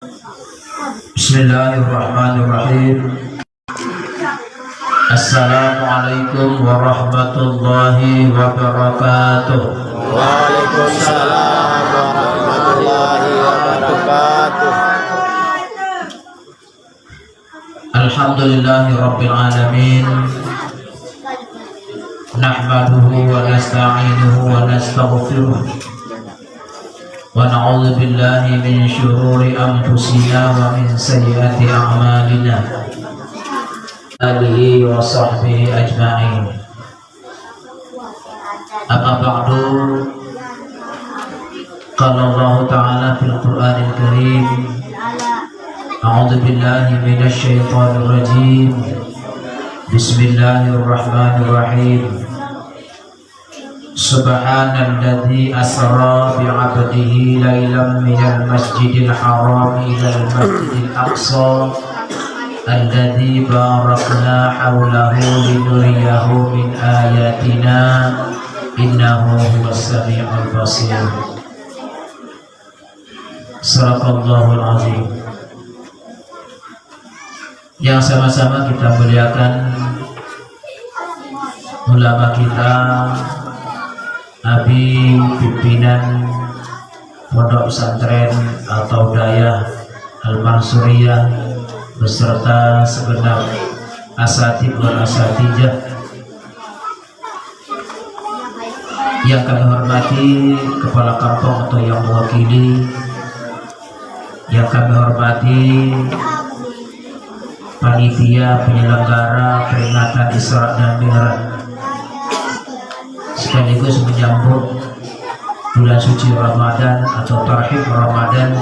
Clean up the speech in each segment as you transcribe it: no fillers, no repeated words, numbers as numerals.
Bismillahirrahmanirrahim. Assalamualaikum warahmatullahi wabarakatuh. Waalaikumsalam warahmatullahi wabarakatuh. Alhamdulillahi rabbil alamin. Nahmaduhu wa nasta'inuhu wa nastaghfiruh. Wa na'udzu billahi min syururi anfusina wa min sayyiati a'malina. Alihi wa sahbihi ajma'in. Amma ba'du. Qala Allah Ta'ala fil Qur'anil Karim. A'udzu billahi minasy syaithanir rajim. Bismillahirrahmanirrahim. Subhanalladzi asra bi'abdihi lailan minal masjidil haram ilal masjidil aqsa alladzi barakna hawlahu linuriyahu min ayatina innahu huwas sami'ul basir. Sadaqallahul azim. Yang sama-sama kita muliakan ulama kita, Abi pimpinan Pondok Pesantren atau Dayah Al-Mansuriyah beserta segenap asatidz wal asatijah yang kami hormati, kepala kampung atau yang mewakili, yang kami hormati panitia penyelenggara peringatan Isra dan Mi'raj, sekaligus menyambut bulan suci Ramadan atau Tarhib Ramadan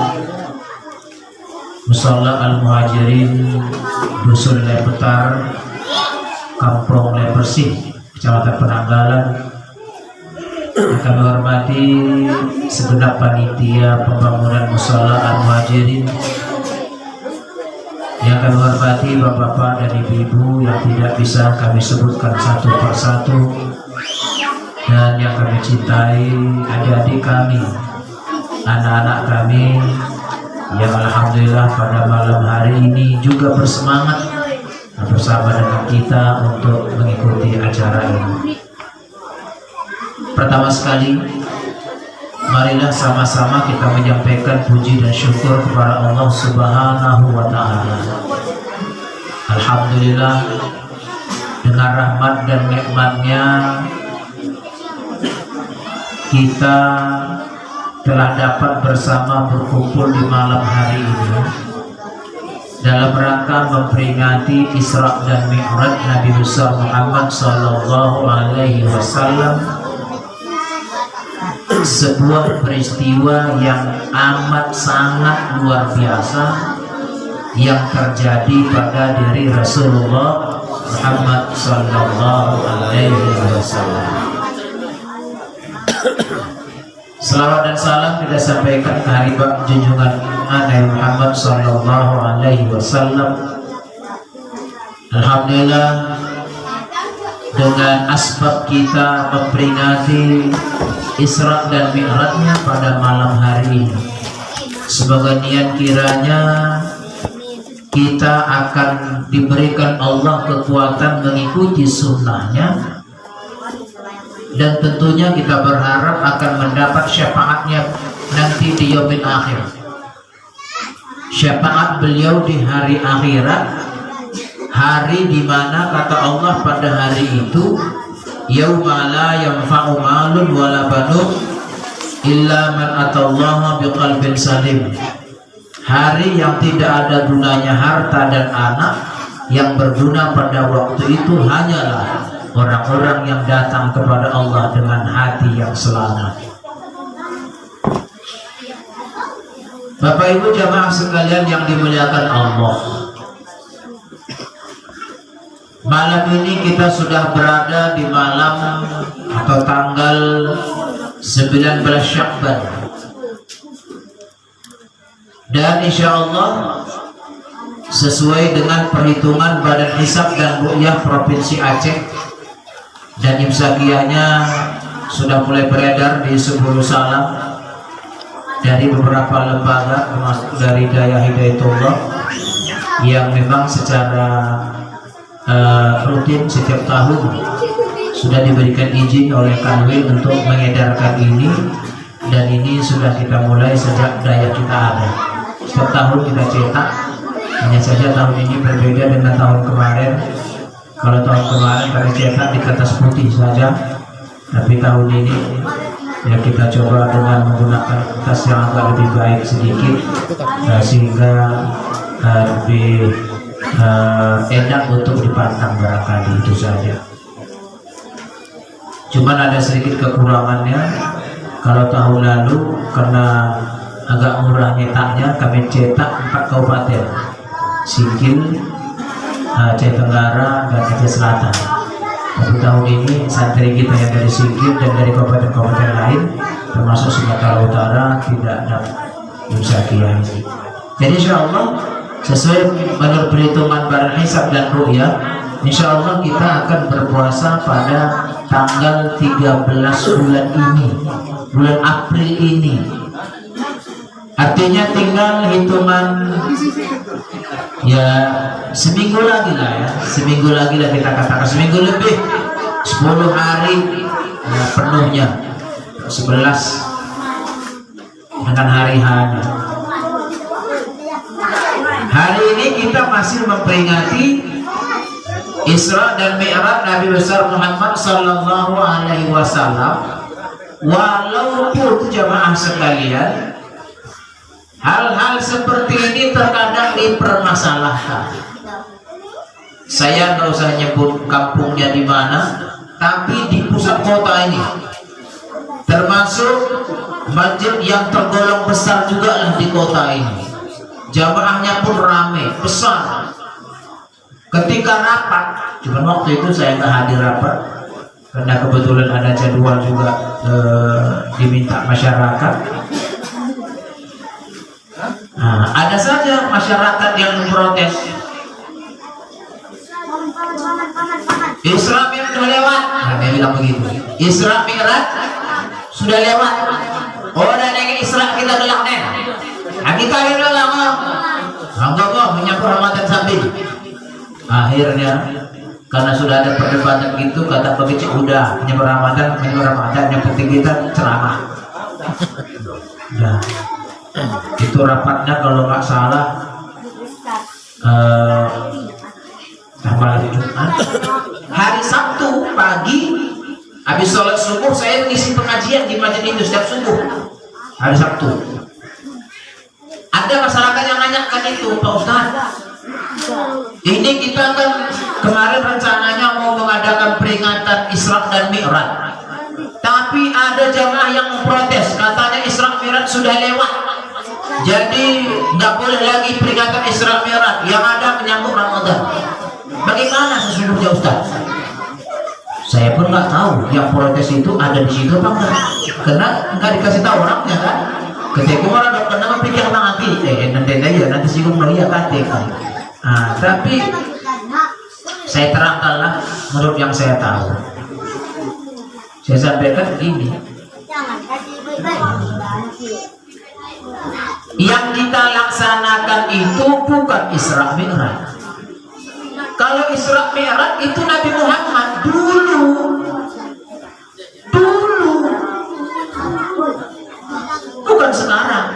Musalla Al-Muhajirin Dusun Lepetar, Kampung Lepersih, Kecamatan Penanggalan. Kami hormati segenap panitia pembangunan Musalla Al-Muhajirin, yang kami hormati bapak-bapak dan ibu-ibu yang tidak bisa kami sebutkan satu persatu, dan yang kami cintai adik-adik kami, anak-anak kami yang alhamdulillah pada malam hari ini juga bersemangat bersama dengan kita untuk mengikuti acara ini. Pertama sekali, marilah sama-sama kita menyampaikan puji dan syukur kepada Allah Subhanahu wa Ta'ala. Alhamdulillah, dengan rahmat dan nikmat-Nya kita telah dapat bersama berkumpul di malam hari ini dalam rangka memperingati Isra dan Mi'raj Nabi besar Muhammad sallallahu alaihi wasallam, sebuah peristiwa yang amat sangat luar biasa yang terjadi pada diri Rasulullah Muhammad sallallahu alaihi wasallam. Selawat dan salam kita sampaikan ke haribak junjungan Nabi Muhammad sallallahu alaihi wasallam. Alhamdulillah, dengan asbab kita memperingati Isra dan Mi'rajnya pada malam hari ini, semoga niat kiranya kita akan diberikan Allah kekuatan mengikuti sunnahnya, dan tentunya kita berharap akan mendapat syafaatnya nanti di yaumil akhir. Syafaat beliau di hari akhirat, hari di mana kata Allah pada hari itu, yauma la yanfa'u malun wala banun illa man atallaha biqalbin salim. Hari yang tidak ada gunanya harta dan anak, yang berguna pada waktu itu hanyalah orang-orang yang datang kepada Allah dengan hati yang selamat. Bapak Ibu jamaah sekalian yang dimuliakan Allah, malam ini kita sudah berada di malam atau tanggal 19 Sya'ban, dan insya Allah sesuai dengan perhitungan Badan Hisab dan Ru'yah Provinsi Aceh, dan imsakiyahnya sudah mulai beredar di Subul Salam, dari beberapa lembaga termasuk dari Daya Hidayatullah yang memang secara rutin setiap tahun sudah diberikan izin oleh Kanwil untuk mengedarkan ini, dan ini sudah kita mulai sejak Daya kita ada. Setiap tahun kita cetak, hanya saja tahun ini berbeda dengan tahun kemarin. Kalau tahun kemarin kami cetak di kertas putih saja, tapi tahun ini ya kita coba dengan menggunakan kertas yang agak lebih baik sedikit, sehingga lebih enak untuk dipantang, barangkali itu saja. Cuman ada sedikit kekurangannya. Kalau tahun lalu karena agak murah nyetaknya, kami cetak 4 kabupaten, Singkil, Aceh Tenggara, dan Aceh Selatan. Tapi tahun ini santri kita yang dari Singkil dan dari kabupaten-kabupaten lain termasuk Sumatera Utara tidak dapat Nusakia ini. Jadi insya Allah sesuai menurut perhitungan barang hisab dan ru'yah, insya Allah kita akan berpuasa pada tanggal 13 bulan ini, bulan April ini. Artinya tinggal hitungan ya seminggu lagi lah ya, seminggu lagi lah kita katakan, seminggu lebih, 10 hari penuhnya, 11 dengan hari H-nya. Hari ini kita masih memperingati Isra dan Mi'raj Nabi besar Muhammad sallallahu alaihi wasallam. Walaupun jamaah sekalian, hal-hal seperti ini terkadang dipermasalahkan. Saya nggak usah nyebut kampungnya di mana, tapi di pusat kota ini, termasuk masjid yang tergolong besar juga lah di kota ini, jamaahnya pun ramai, besar. Ketika rapat, cuman waktu itu saya nggak hadir rapat karena kebetulan ada jadwal juga diminta masyarakat. Nah, ada saja masyarakat yang memprotes. Isra Mi'raj sudah lewat. Nah, dia bilang begitu. Isra Mi'raj sudah lewat. Oh, dan yang Isra kita gelak nih. Nah, kita lihat lama. Enggak kok, menyambut Ramadan sambil. Akhirnya karena sudah ada perdebatan gitu, kata begitu udah menyambut Ramadan, yang penting kita ceramah. Nah, itu rapatnya kalau nggak salah hari Sabtu pagi habis sholat subuh saya mengisi pengajian di masjid itu setiap subuh hari Sabtu. Ada masyarakat yang nanyakan itu, Pak Ustadz, ini kita kan kemarin rencananya mau mengadakan peringatan Isra dan Mi'raj, tapi ada jamaah yang memprotes, katanya Isra Mi'raj sudah lewat, jadi nggak boleh lagi peringatan Isra Mi'raj, yang ada menyambut Ramadan. Bagaimana sesungguhnya Ustaz? Saya pun nggak tahu yang protes itu ada di situ apa enggak, karena nggak dikasih tahu orangnya kan. Ketika orang dokter nama pikir nanti, nanti aja, nanti singgung dia katakan. Nah, tapi saya terangkanlah menurut yang saya tahu. Saya sampaikan begini. Yang kita laksanakan itu bukan Isra Mi'raj. Kalau Isra Mi'raj itu Nabi Muhammad dulu, bukan sekarang.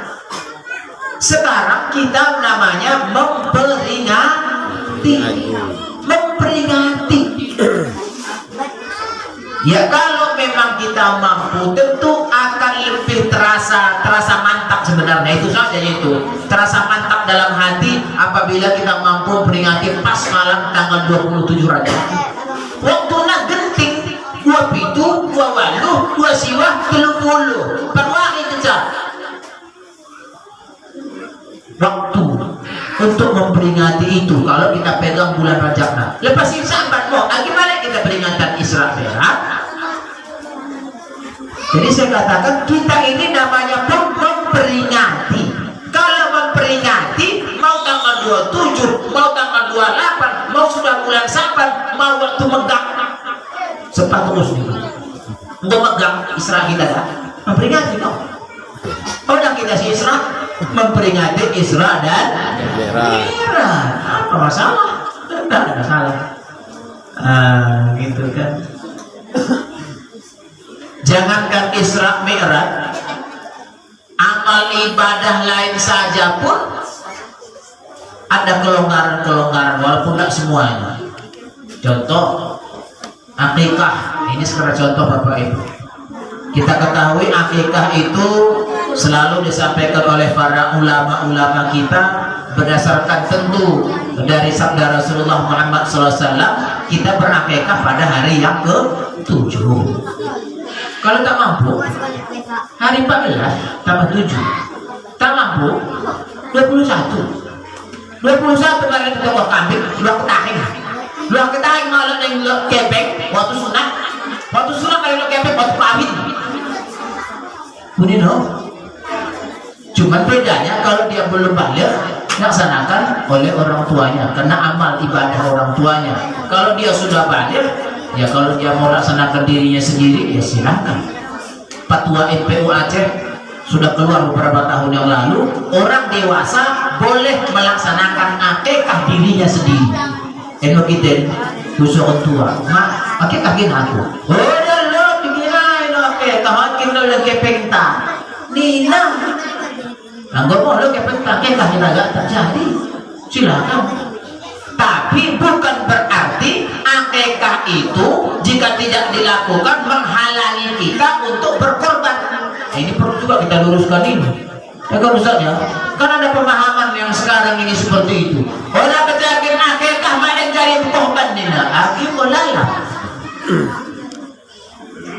Sekarang kita namanya memperingati. Ya kalau memang kita mampu, tentu akan lebih terasa mantap sebenarnya, itu saja, itu terasa mantap dalam hati apabila kita mampu peringati pas malam tanggal 27 Rajab. Waktu nak genting 27, 28, 2 siwah 30 perwahi kejar waktu untuk memperingati itu. Kalau kita pegang bulan Rajab, nah lepas sahabat mau gimana kita peringatan Isra Mi'raj. Jadi saya katakan kita ini namanya memperingati. Kalau memperingati, mau tanggal 27, mau tanggal 28, mau sudah bulan Saban, mau waktu megang sepatu terus nih untuk megang Isra kita kan memperingati no. Orang kita si Isra memperingati Isra dan Mi'raj. Apa masalah? Tidak ada masalah. Gitu kan. Jangankan Isra Mi'raj, amal ibadah lain saja pun ada kelonggaran-kelonggaran walaupun tidak semuanya. Contoh akikah, ini sekedar contoh Bapak Ibu. Kita ketahui akikah itu selalu disampaikan oleh para ulama-ulama kita berdasarkan tentu dari sabda Rasulullah Muhammad SAW, kita berakikah pada hari yang ke-7. Kalau tak mampu, hari 14 tambah 7, tak mampu 21 kali kita buat kambing, dua ketahing malah yang kepeng waktu sunat kali lo kepeng waktu kawin. Bunyi no. Cuman bedanya kalau dia belum balik dilaksanakan oleh orang tuanya karena amal ibadah orang tuanya. Kalau dia sudah balik, ya kalau dia mau laksanakan dirinya sendiri ya silakan. Fatwa FPU Aceh sudah keluar beberapa tahun yang lalu, orang dewasa boleh melaksanakan akikah dirinya sendiri. Eno kita dosa orang tua, mak akikah aku. Oh dah lo dikirain akikah makin lo lagi penta. Nina, anggap mau lo kepeng akikah kita gak terjadi. Silakan. Tapi bukan berarti akikah itu jika tidak dilakukan menghalangi kita untuk berkorban. Ini perlu juga kita luruskan ini. Ya kan Ustaznya, kan ada pemahaman yang sekarang ini seperti itu. Orang ketakin akikah mana cari korban nina, akhir mulailah.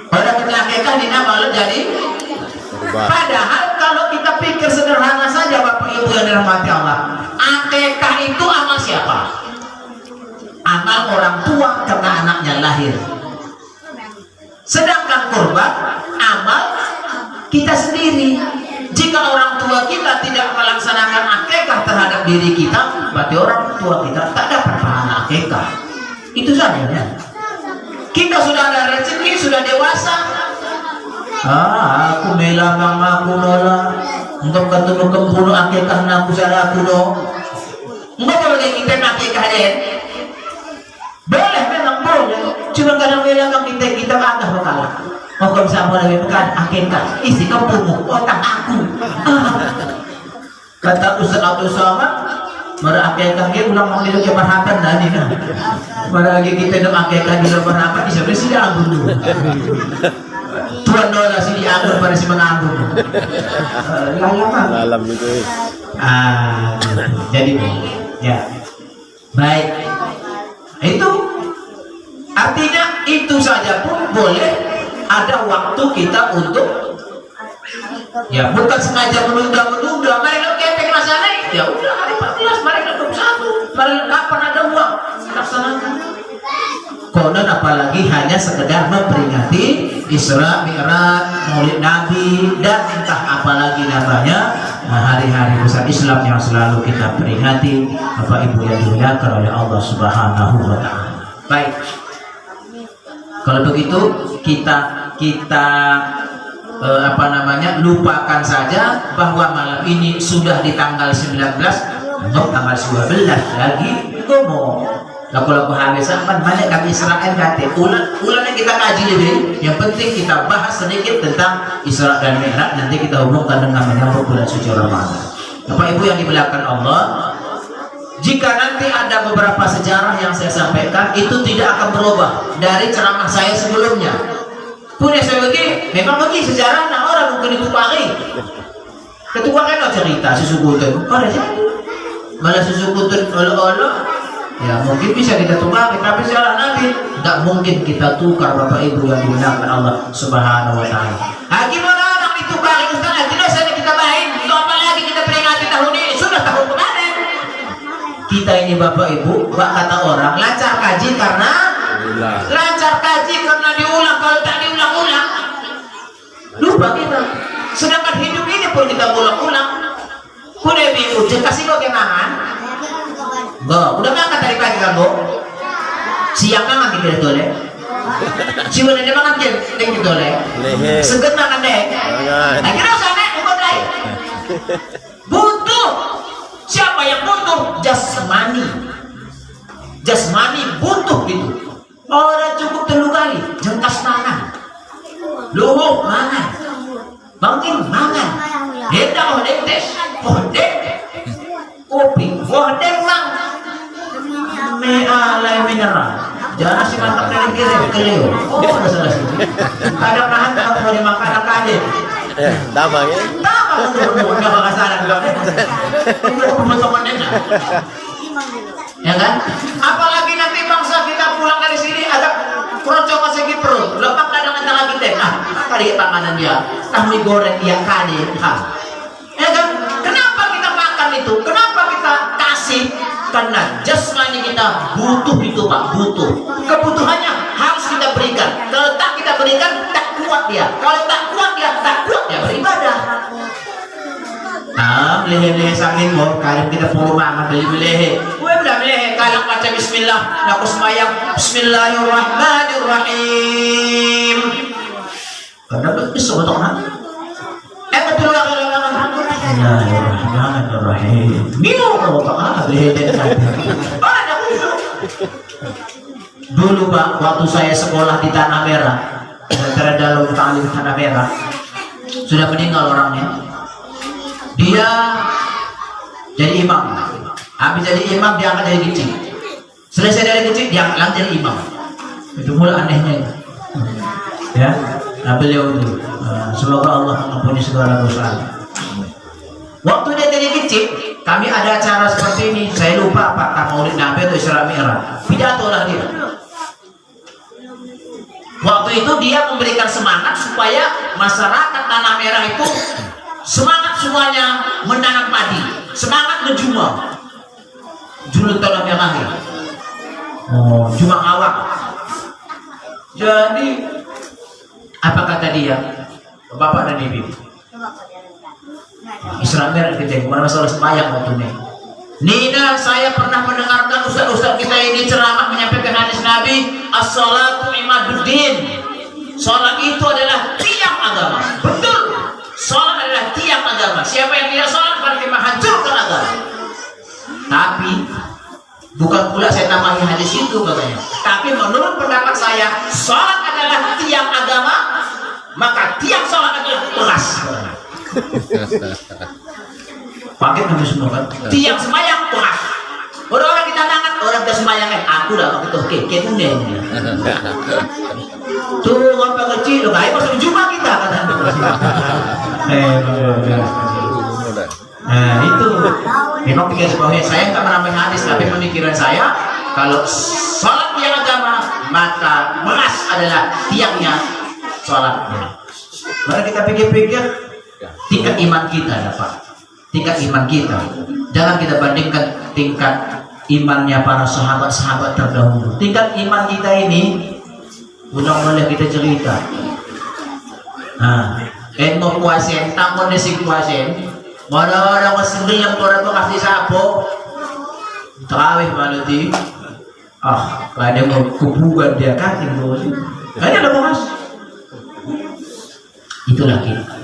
Orang akikah nina malah jadi. Padahal kalau kita pikir sederhana saja Bapak Ibu yang dirahmati Allah, akikah itu amal siapa? Amal orang tua karena anaknya lahir. Sedangkan kurban amal kita sendiri. Jika orang tua kita tidak melaksanakan akikah terhadap diri kita, berarti orang tua kita tak dapat pahala akikah. Itu saja ya. Kita sudah ada rezeki, sudah dewasa. Aku mela mamaku nola. Untuk ketemu kembunuh akikah naku salah aku no. Enggak boleh kita akikah deh. Boleh memang boleh. Cuma kadang bilang kita agak bakalah. Oh kalau sama lagi bukan akikah isi kampungmu otak aku. Kata Ustaz Abdul Somad, mara akikah dia ulang manggil ke perhatian dan ini. Mara lagi kita nak akikah di luar apa bisa bersih anggur dulu. Tuan dola sini anggur pada si menganggur. Lalam itu. Jadi ya baik itu artinya itu saja pun boleh. Ada waktu kita untuk ya bukan sengaja menunda mari lo kepeng laksanain ya udah hari 14 mari lo 21 mari kapan ada uang laksanakan konon apalagi hanya sekedar memperingati Isra Mi'raj Maulid Nabi dan entah apalagi namanya hari-hari besar Islam yang selalu kita peringati Bapak Ibu yang dimuliakan oleh Allah Subhanahu wa taala. Baik. Kalau begitu kita lupakan saja bahwa malam ini sudah di tanggal 19 atau tanggal 12 lagi ngomong laku-laku habis apa banyak kami Israel kata ulannya kita kaji lebih yang penting kita bahas sedikit tentang Isra dan Mi'raj nanti kita hubungkan dengan menyambut bulan suci Ramadan. Bapak Ibu yang dimuliakan Allah, jika nanti ada beberapa sejarah yang saya sampaikan itu tidak akan berubah dari ceramah saya sebelumnya. Punya saya begini, memang begini sejarah nah orang mungkin ditukari. Ketukar kan cerita susukutun, orang jadi malah susukutun olo-olo, ya mungkin bisa kita tukar, tapi sejarah Nabi tidak mungkin kita tukar Bapak Ibu yang dimuliakan Allah Subhanahu wa taala. Gimana orang ditukar Ustaz? Tidak saja kita main, itu apalagi kita peringati tahun ini sudah tahun kemarin. Kita ini Bapak Ibu, kata orang lancar kaji karena diulang, kalau tak diulang-ulang lupa kita. Sedangkan hidup ini pun kita ulang-ulang. Udah ibu kasih kau kenangan udah makan tadi pagi kan siang makan kita itu deh siang dia makan kita itu deh seget makan deh akhirnya sana Butuh. Siapa yang butuh? Jasmani. Jasmani butuh itu. Orang cukup telu kali jengkas tangan. Luhuk mangan. Mungkin mangan. Henda hodeng teh. Hodeng. Kopi. Hodeng mang. Me alai mineral. Jangan si mantap dari kiri ke Leo. Oh, udah salah sih. Kadang nahan kalau mau dimakan apa aja. Dabang ya? Dabang enggak bakal salah. Itu pemotongannya. Ya kan? Apalagi nanti bangsa kita pulang dari sini ada keroncong segi perut. Lepas kadang antara kita. Kali makanan dia. Mie goreng dia kali. Ya kan? Kenapa kita makan itu? Kenapa kita kasih? Karena jasmani kita butuh itu Pak, butuh. Kebutuhannya harus kita berikan. Kalau tak kita berikan, tak kuat dia. Kalau tak kuat dia beribadah. Melehe-lehe saking mau kalian kita perlu makan beli melehe. Gue udah melehe kalau baca bismillah, aku semayang bismillahirrahmanirrahim. Karena bisa betul kan? Betul lah kalau Bismillahirrahmanirrahim. Minum kalau tak ada. Dulu Pak, waktu saya sekolah di Tanah Merah, Darul Ta'lim Tanah Merah, sudah meninggal orangnya. Dia jadi imam. Habis jadi imam dia akan jadi kecil. Selesai dari kecil dia akan jadi imam. Itu mulai anehnya. Ya, beliau itu. Semoga Allah mengampuni segala dosa. Waktu dia dari kecil, kami ada acara seperti ini. Saya lupa apakah Maulid Nabi atau Isra Mi'raj. Pidato lah dia. Waktu itu dia memberikan semangat supaya masyarakat Tanah Merah itu semangat semuanya menanam padi, semangat menjuma. Julu Tanah Merah ya. Oh, juma awak. Jadi apa kata dia? Bapak dan Ibu. Isra Mi'raj kita bukan masalah sembahyang waktu ini. Nina, saya pernah mendengarkan ustaz-ustaz kita ini ceramah menyampaikan hadis Nabi, as-salatu imaduddin. Salat itu adalah tiang agama. Betul. Salat adalah tiang agama. Siapa yang tidak salat berarti menghancurkan agama. Tapi bukan pula saya tambahin hadis itu katanya. Tapi menurut pendapat saya, salat adalah tiang agama, maka tiang salat adalah keras. Pakai kami semua kan tiang semayang keras. Orang-orang kita nangan, orang kita semayang aku dah begitu oke kuning tuh apa kecil kayak masuk jumpa kita kata. Nah itu memang pikir sebabnya saya nggak menambah hadis, tapi pemikiran saya kalau sholat tiang agama maka emas adalah tiangnya sholatnya. Maka kita pikir-pikir tingkat iman kita dapat tingkat iman kita, jangan kita bandingkan tingkat imannya para sahabat-sahabat terdahulu. Tingkat iman kita ini udah boleh kita cerita. Nah, mau puasen, tamu nasi puasen, orang-orang masih bilang orang tuh kasih sapo, terawih maluti. Ada mau kubugan dia kaki boleh. Ada mas. Itulah kita.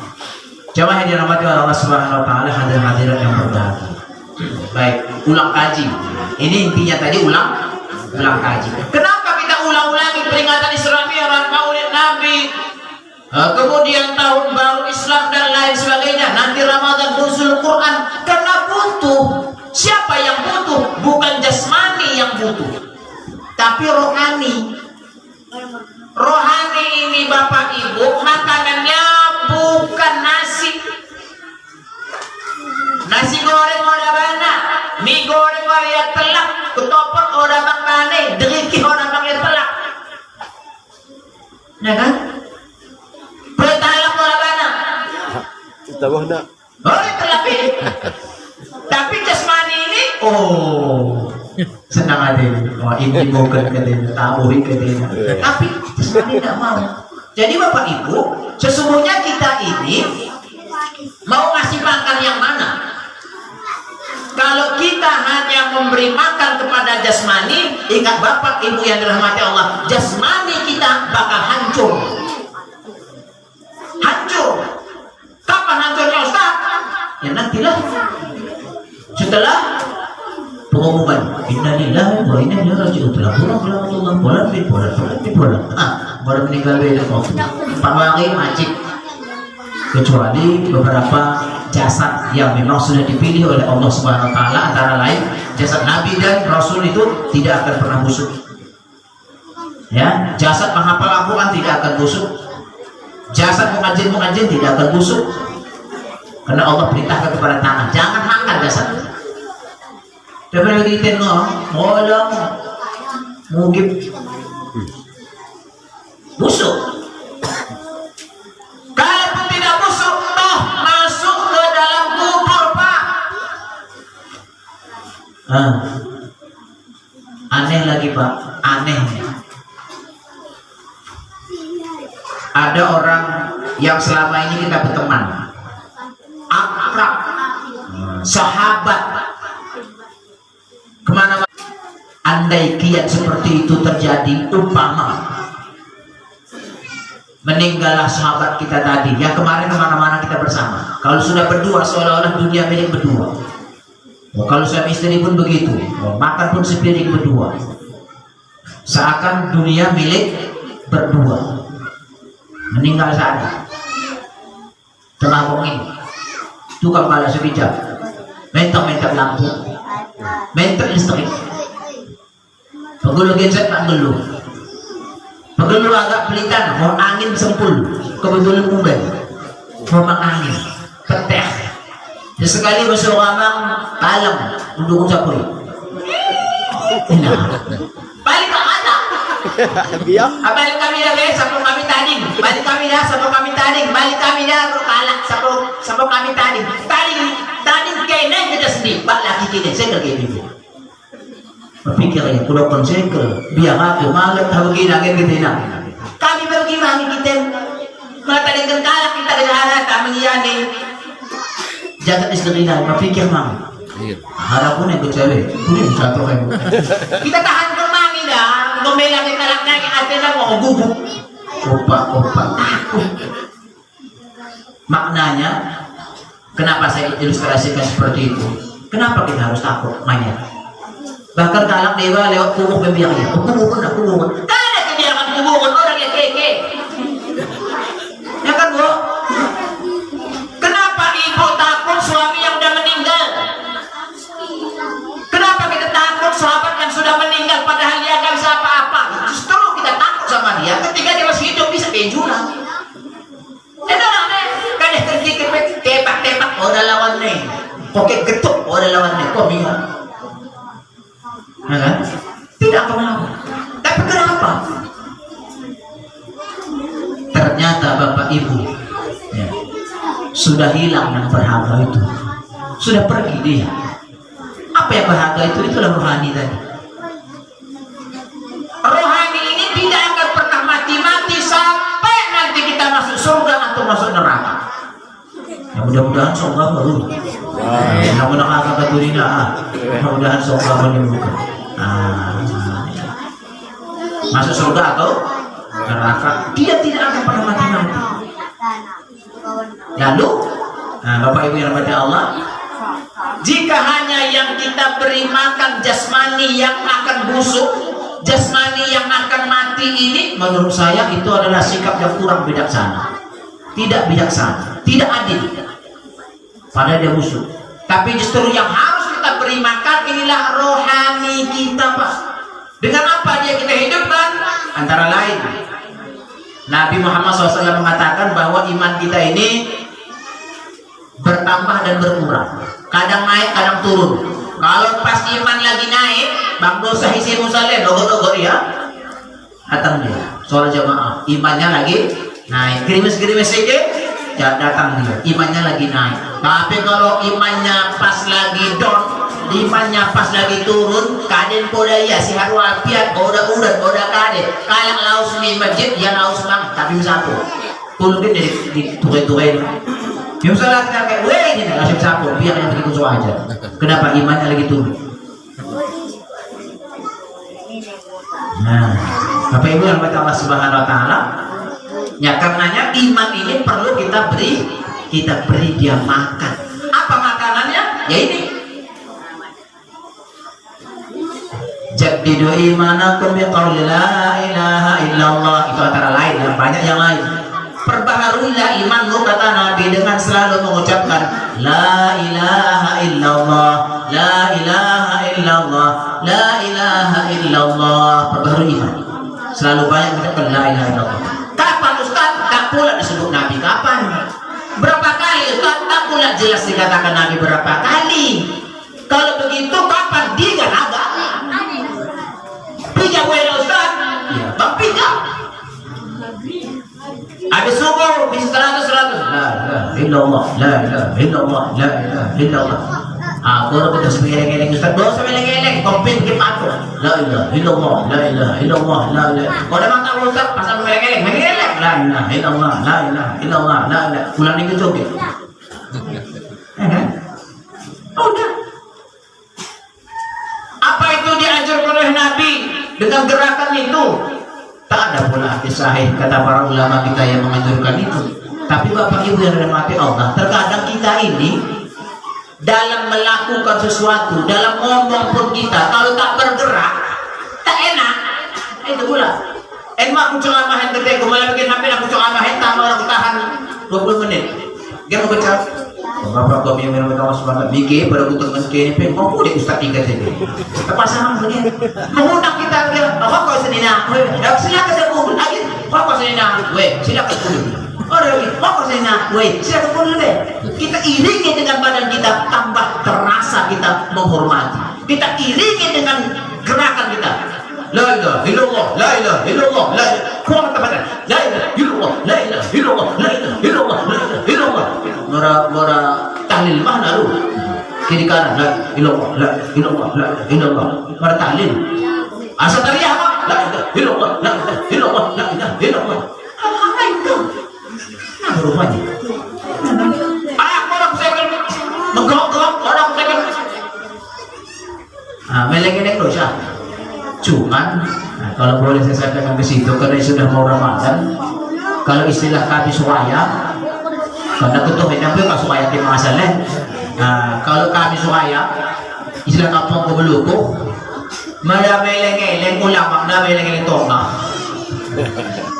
Jamaah yang dirahmati Allah Subhanahu wa taala, hadirin yang berbahagia. Baik, ulang kaji. Ini intinya tadi ulang kaji. Kenapa kita ulang-ulangi peringatan Isra Mi'raj, Maulid Nabi, kemudian tahun baru Islam dan lain sebagainya, nanti Ramadan nuzul Quran? Karena butuh. Siapa yang butuh? Bukan jasmani yang butuh, tapi rohani. Rohani ini Bapak Ibu, makanannya bukan nasi goreng orang mana, mie goreng orang telak, ketopot orang bang mana, deriki orang bang telak, ya kan? Pertalak orang mana? Kita nak. Orang telak ini, tapi jasmani ini, senang ada, ini bukan katanya, tahu katanya, tapi jasmani tidak mau. Jadi Bapak Ibu, sesungguhnya kita ini mau ngasih makan yang mana? Kalau kita hanya memberi makan kepada jasmani, ingat Bapak Ibu yang dirahmati Allah, jasmani kita bakal hancur. Hancur. Kapan hancurnya Ustaz? ya nantilah setelah pengumuman innalillahi wa inna ilaihi raji'un telah pulang baru meninggal beda kok pakai majik kecuali beberapa jasad yang memang sudah dipilih oleh Allah Subhanahu wa taala, antara lain jasad Nabi dan Rasul itu tidak akan pernah busuk. Ya, jasad penghafal Al-Qur'an tidak akan busuk. Jasad mukajin tidak akan busuk. Karena Allah perintahkan kepada tangan, jangan makan jasad. Daripada kita ngolong mungkin busuk. Kalaupun tidak busuk, toh masuk ke dalam kubur, Pak. Aneh lagi, Pak, aneh. Ada orang yang selama ini kita berteman, akrab, sahabat, kemana-mana. Andai kiat seperti itu terjadi, umpama meninggallah sahabat kita tadi yang kemarin kemana-mana kita bersama. Kalau sudah berdua, seolah-olah dunia milik berdua. Kalau suami istri pun begitu, makan pun sepiring berdua, seakan dunia milik berdua. Meninggal saja, tengah wongin, tukang balas sebijak, mentok lampu, mentok listrik, pegulu genset tak gelu, pegulu agak pelitan, mau angin sempul, kebetulan umben, mau angin, peteh, sesekali besok amang kalang, mendukung sapui, balik ke ada. Biar Balik kami dah guys, sebelum kami tanding. Balik kami dah sebelum kami tanding. Balik kami dah kalah sebelum kami tanding. Tanding kena kita sendiri. Bak lagi kita segel kayak gitu. Berpikir ya, kalau konsegel biar aku malam tahu kita kita nak. Kami pergi lagi kita mengatakan kalah kita kejaran kami yani. Jangan istilah berpikir mang. Harapun yang kecewa, boleh satu kan. Kita tahan kemangi dah. Gomela kita laknai atena mau gubuk. Opak takut. Maknanya, kenapa saya ilustrasikan seperti itu? Kenapa kita harus takut mayat? Bahkan kalak dewa lewat kubuk pembiayaan. Kubuk. Ada kebiakan kubuk orang yang keke. Ya kan bu? Kenapa ibu takut suami yang sudah meninggal? Kenapa kita takut sahabat yang sudah meninggal padahal dia nggak bisa apa-apa? Justru kita takut sama dia ketika dia masih hidup bisa benjurang. Dan orang nih kadang terkikir tepak udah lawan nih, poket getuk udah lawan nih, kok bingung? Kan? Tidak apa-apa. Tapi kenapa? Ternyata bapak ibu ya, sudah hilang yang berharga itu, sudah pergi dia. Apa yang berharga itu? Itulah rohani tadi. Rohani ini tidak akan pernah mati-mati sampai nanti kita masuk surga atau masuk neraka. Ya mudah-mudahan surga baru. Mudah-mudahan kakak turina. Mudah-mudahan surga menyembuhkan. Masuk surga atau neraka, dia tidak akan pernah mati-mati. Lalu, Bapak Ibu yang dirahmati Allah, jika hanya yang kita beri makan jasmani yang akan busuk, jasmani yang akan mati ini, menurut saya itu adalah sikap yang kurang bijaksana, tidak bijaksana, tidak adil. Padahal dia busuk. Tapi justru yang harus kita beri makan inilah rohani kita, Pak. Dengan apa dia kita hidupkan? Antara lain, Nabi Muhammad SAW mengatakan bahwa iman kita ini bertambah dan berkurang, kadang naik kadang turun. Kalau pas iman lagi naik, bang dosa isi musaleh logo-logo ya, datang dia soal jamaah, imannya lagi naik, gerimis-gerimis sedikit ya datang dia, imannya lagi naik. Tapi kalau imannya pas lagi down, imannya pas lagi turun, kaden poda ya si haru apiat, boda kade, kalang laus di masjid, ya laus bang, tapi satu, kulungin di tukai-tukai. Ya misalnya kita kayak, weh ini langsung sapu, biar yang begitu aja. Kenapa imannya lagi turun? Nah, Bapak Ibu yang berkata Allah Subhanahu Wa Taala, ya karenanya iman ini perlu kita beri dia makan. Apa Ya ini. Jaddidu imanakum biqauli la ilaha illallah, itu antara lain dan banyak yang lain. Perbaharuilah imanmu kata Nabi dengan selalu mengucapkan la ilaha illallah, la ilaha illallah, la ilaha illallah. Perbaharui iman. Selalu banyak mengucapkan la ilaha illallah. Kapan Ustaz? Tak pula disebut Nabi kapan. Berapa kali Ustaz? Tak pula jelas dikatakan Nabi berapa kali. Kalau begitu kapan dia agak? Pijak wala Ustaz? Ya, bang pijak. Habis subuh, bis 100. La ilaha illallah, la ilaha illallah, la ilaha illallah. Baru kita semeleng-eleng Ustaz, baru semeleng-eleng, komplit ke patung. La ilaha illallah, la ilaha illallah, la ilaha. Kau dah makan Ustaz, pasal semeleng-eleng, meleng-eleng. La ilaha illallah, la ilaha illallah, la ilaha. Pulang minggu coba. Udah. Apa itu diajarkan oleh Nabi dengan gerakan itu? Tak ada pula hadis sahih kata para ulama kita yang menganjurkan itu. Tapi Bapak Ibu yang dirahmati Allah, terkadang kita ini dalam melakukan sesuatu, dalam ngomong pun kita kalau tak bergerak, tak enak. Itu pula. Emak aku celamahin ketika aku malah bikin HP aku celamahin tambah aku tahan 20 menit. Dia mau baca. Bapak kami yang minum tawas banget mikir pada butuh mencari pen mau deh Ustaz tiga jadi terpasang begini mengundang kita dia bapak kau senina silakan sebut lagi bapak senina silakan sebut orang lagi bapak senina silakan sebut deh kita iringi dengan badan kita tambah terasa kita menghormati kita iringi dengan gerakan kita la ilaha illallah la ilaha illallah la ilaha la ilaha illallah la ilaha illallah la ilaha illallah la ilaha illallah mora tahlil mana lu kiri kanan la ilallah la ilallah la ilallah mora tahlil asal tariah apa la ilallah la ilallah la ilallah apa itu nah rupanya orang second menggok orang second meleng-meleng dosa cuman kalau boleh saya sampaikan ke situ karena sudah mau Ramadan kalau istilah kami suaya karena ketua hanya pun kasih ayat yang masalah. Kalau kami suaya, istilah kampung kebeluku, mana meleng-eleng ulama, mana meleng-eleng tonga,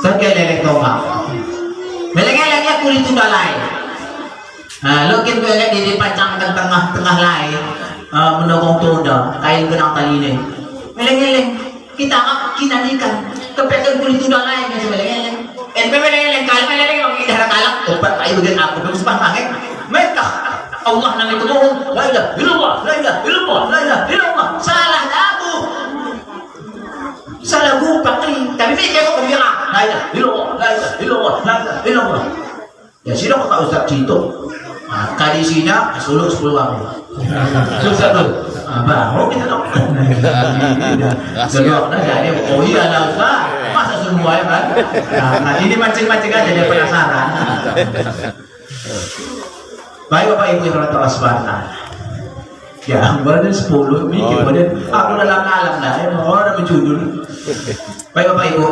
terkeleng tonga. Meleng-elengnya kulit sudah lain. Lokin beleng di dipacangkan tengah-tengah lain, mendukung tunda, kain kenang tali ini. Meleng-eleng kita kinanikan, kepekan kulit sudah lain yang meleng-eleng. Meleng-eleng kalau meleng yang darah kalak obat ayo dengan aku terus pangangin mereka Allah nang itu mohon la ilaha illallah la ilaha illallah la ilaha illallah salah aku salah gua pakri tapi mikir kok bilang la ilaha illallah la ilaha illallah la ilaha illallah ya sudah kok Ustaz Cito kali sini suluk 10 orang susah tuh baru kita dong sebab jadi oh iya lah Ustaz masa semua ya kan nah ini mancing-mancing aja dia penasaran baik Bapak Ibu yang Allah SWT ya badan 10 mikir badan aku dalam alam lah ya orang mencudul baik Bapak Ibu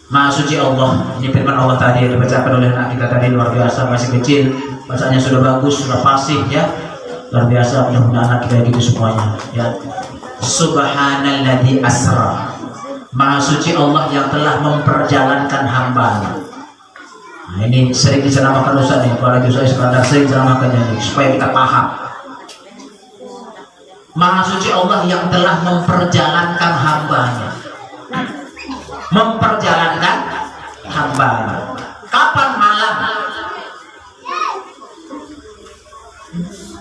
Maha suci Allah, ini firman Allah tadi yang dibacakan oleh anak kita tadi luar biasa masih kecil, bacaannya sudah bagus, sudah fasih ya, luar biasa. Mudah-mudahan anak kita gitu semuanya ya. Subhanalladzi asra, Maha suci Allah yang telah memperjalankan hamba-Nya. Nah, ini sering diceramahkan Ustaz nih, apalagi Ustaz Iskandar sering ceramahkannya nih, supaya kita paham. Maha suci Allah yang telah memperjalankan hamba-Nya. Memperjalankan hamba. Kapan malam?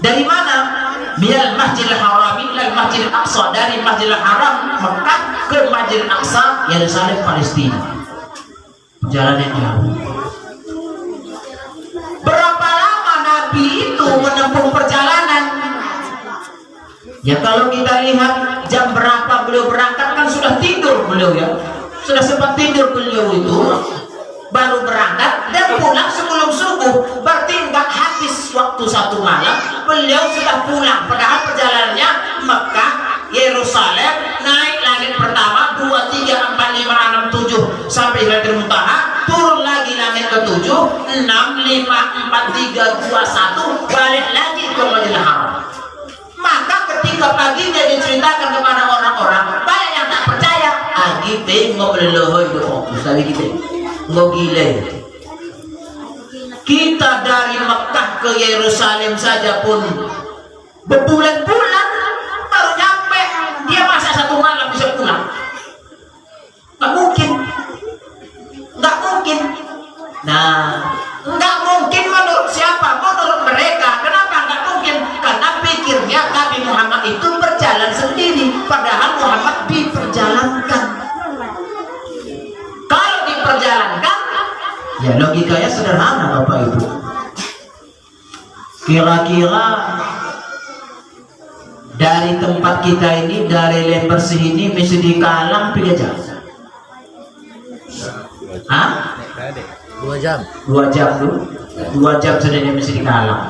Dari mana? Minal Masjidil Haram ilal Masjidil Aqsa, dari Masjidil Haram Mekah ke Masjidil Aqsa Yerusalem Palestina. Perjalanan jauh. Berapa lama Nabi itu menempuh perjalanan? Ya kalau kita lihat jam berapa beliau berangkat kan sudah tidur beliau ya. Sudah sempat tidur beliau itu baru berangkat dan pulang sebelum subuh, berarti nggak habis waktu 1 malam beliau sudah pulang. Padahal perjalanannya Mekah, Yerusalem, naik langit pertama 2, 3, 4, 5, 6, 7 sampai Sidratul Muntaha, turun lagi langit ke-7 6, 5, 4, 3, 2, 1 balik lagi ke Masjidil Haram. Maka ketika paginya diceritakan kepada orang-orang, banyak yang tak percaya. Kita ngobrol itu fokus tadi kita ngogile. Kita dari Mekah ke Yerusalem saja pun berbulan-bulan baru nyampe. Dia masa 1 malam bisa pulang? Nggak mungkin. Nggak mungkin. Nah, nggak mungkin menurut siapa? Menurut mereka. Kenapa nggak mungkin? Karena pikirnya Nabi Muhammad itu berjalan sendiri, padahal Muhammad diperjalankan. Kalau diperjalankan, ya logikanya sederhana Bapak Ibu. Kira-kira dari tempat kita ini, dari Lember sini mesti dikalang 3 jam. Hah? 2 jam. 2 jam dulu. 2 jam sudah dia mesti dikalang.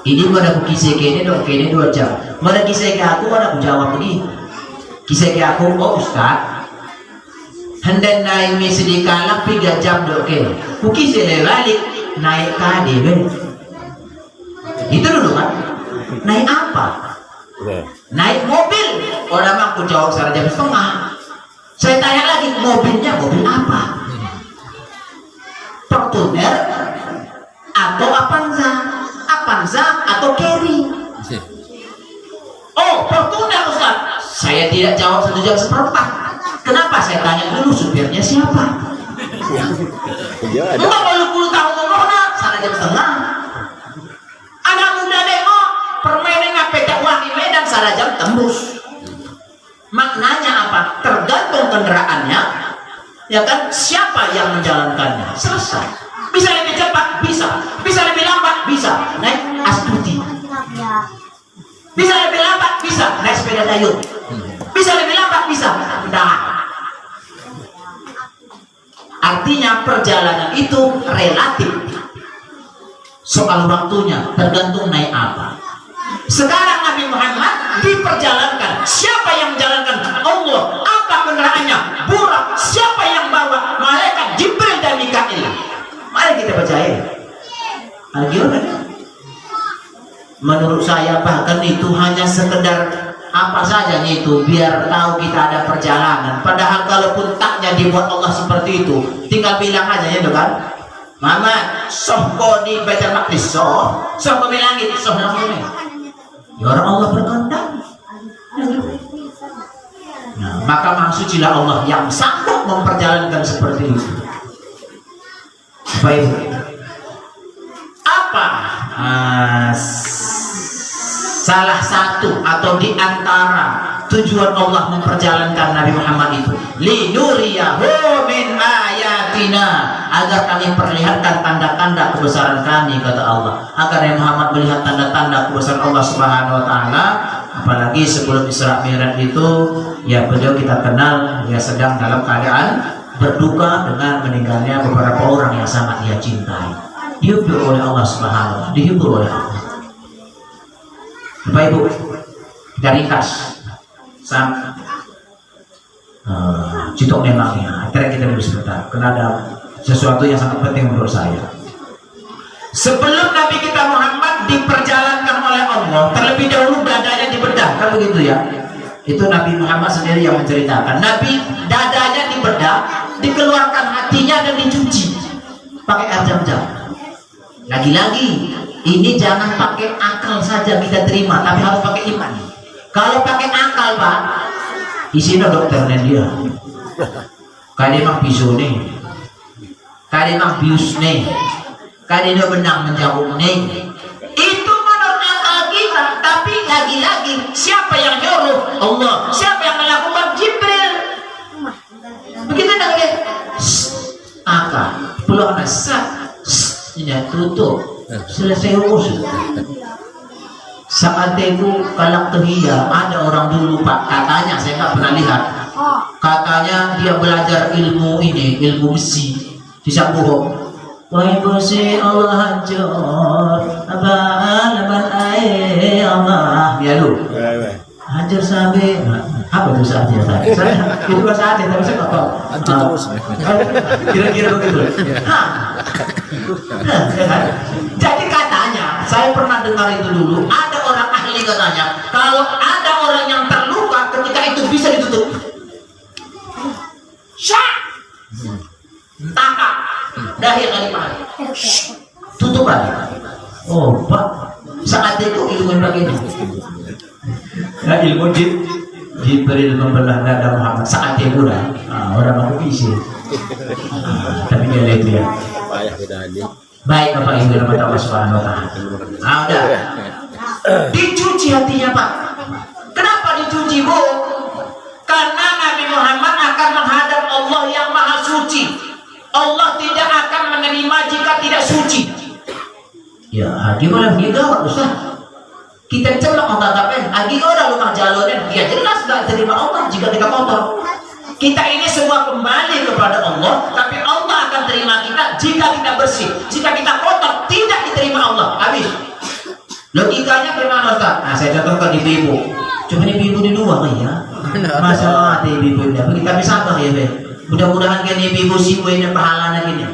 Ini mana aku kisah kini dong, kini 2 jam. Mana kisah ke aku, mana aku jawab begini. Kisah ke aku, oh Ustaz, hendak naik mesti dikalang 3 jam dong, oke. Kuki saya balik naik KDB. Itu dulu kan. Naik apa? Naik mobil. Orang aku jawab 1 jam setengah. Saya tanya lagi, mobilnya mobil apa? Fortuner atau Avanza atau Carry? Oh, Fortuner Ustaz. Saya tidak jawab 1 jam seperempat. Kenapa? Saya tanya dulu supirnya siapa? Enggak baru 10 tahun ngomongnya 1 jam setengah. Anak muda nengok permainan ngapecak wah di Medan 1 jam tembus. Maknanya apa? Tergantung kendaraannya, ya kan? Siapa yang menjalankannya? Selesai. Bisa lebih cepat, bisa. Bisa lebih lambat, bisa. Naik Astuti. Bisa lebih lambat, bisa. Naik sepeda dayung. Bisa lebih lambat, bisa. Nah, artinya perjalanan itu relatif. Soal waktunya tergantung naik apa. Sekarang Nabi Muhammad diperjalankan. Siapa yang menjalankan? Allah. Apa kendaraannya? Burak. Siapa yang bawa? Malaikat Jibril dan Mikail. Mari kita percaya. Gimana? Menurut saya bahkan itu hanya sekedar apa saja itu biar tahu kita ada perjalanan. Padahal kalaupun taknya dibuat Allah seperti itu, tinggal bilang aja ya kan. Mama, soh di Baitul Maqdis, soh kami langit, soh namanya. Ya orang Allah berkehendak. Nah, maka maksudnya Allah yang sanggup memperjalankan seperti itu. Baik. Apa salah satu atau di antara tujuan Allah memperjalankan Nabi Muhammad itu? Linuriyahu min ayatina, agar kami perlihatkan tanda-tanda kebesaran kami, kata Allah. Agar Nabi Muhammad melihat tanda-tanda kebesaran Allah Subhanahu wa taala. Apalagi sebelum Isra Mi'raj itu ya beliau kita kenal ya sedang dalam keadaan berduka dengan meninggalnya beberapa orang yang sangat dia cintai. Dihibur oleh Allah Subhanahu wa taala, dihibur oleh Allah. Bapak Ibu, kita ringkas citok memangnya akhirnya kita dulu sebentar karena ada sesuatu yang sangat penting menurut saya. Sebelum Nabi kita Muhammad diperjalankan oleh Allah, terlebih dahulu dadanya dibedah, kan begitu ya? Itu Nabi Muhammad sendiri yang menceritakan. Nabi dadanya dibedah, dikeluarkan hatinya dan dicuci pakai air zam-zam. Lagi-lagi ini jangan pakai akal saja kita terima, tapi harus pakai iman. Kalau pakai akal Pak, isinya dokternya dia. Kali mah pisau nih, kali mah bius nih, kali dia benang menjauh nih. Itu menurut akal kita, tapi lagi-lagi siapa yang nyuruh? Allah. Siapa yang melakukan? Jibril. Begitu dong ya. Akal, pulau nasa, ini tutup. Selesai urus. Saat itu kalak tehia ada orang dulu Pak, katanya saya nggak pernah lihat, katanya dia belajar ilmu ini, ilmu besi di Sambuhong. Wahai besi Allah hancur, abang air Allah, ya lu hancur Sajar sabe. Apa itu sajar sabe? Saya itu bahasa Aceh tapi saya nggak tahu. Anti terus. Kira-kira begitu. Jadi katanya, saya pernah dengar itu dulu. Ada orang ahli katanya, kalau ada orang yang terluka ketika itu bisa ditutup. Syak, taka, dahi kalimah. Tutup lagi. Oh, Pak, saat itu ilmu yang begini. Ya, ilmu Jibril membelah dada Muhammad saat itu dah. Orang aku isi. Tapi dia itu ya. Payah kita aja. Baik Bapak Ibu rahmat Allah Subhanahu wa taala. Udah. Dicuci hatinya, Pak. Kenapa dicuci, Bu? Karena Nabi Muhammad akan menghadap Allah yang Maha Suci. Allah tidak akan menerima jika tidak suci. Ya, gimana begitu, Ustaz? Kita celok mengatakan, agi orang rumah jalonen, dia jelas gak terima Allah jika kita kotor. Kita ini semua kembali kepada Allah, tapi Allah akan terima kita jika kita bersih. Jika kita kotor, tidak diterima Allah. Habis. Logikanya gimana, Ustaz? Nah, saya contohkan ibu-ibu. Cuma ibu-ibu di luar ya. Masalah ibu-ibunya. Kita bisa sabar ya, Be. Mudah-mudahan kan ibu-ibu sibuin pahalanya gini.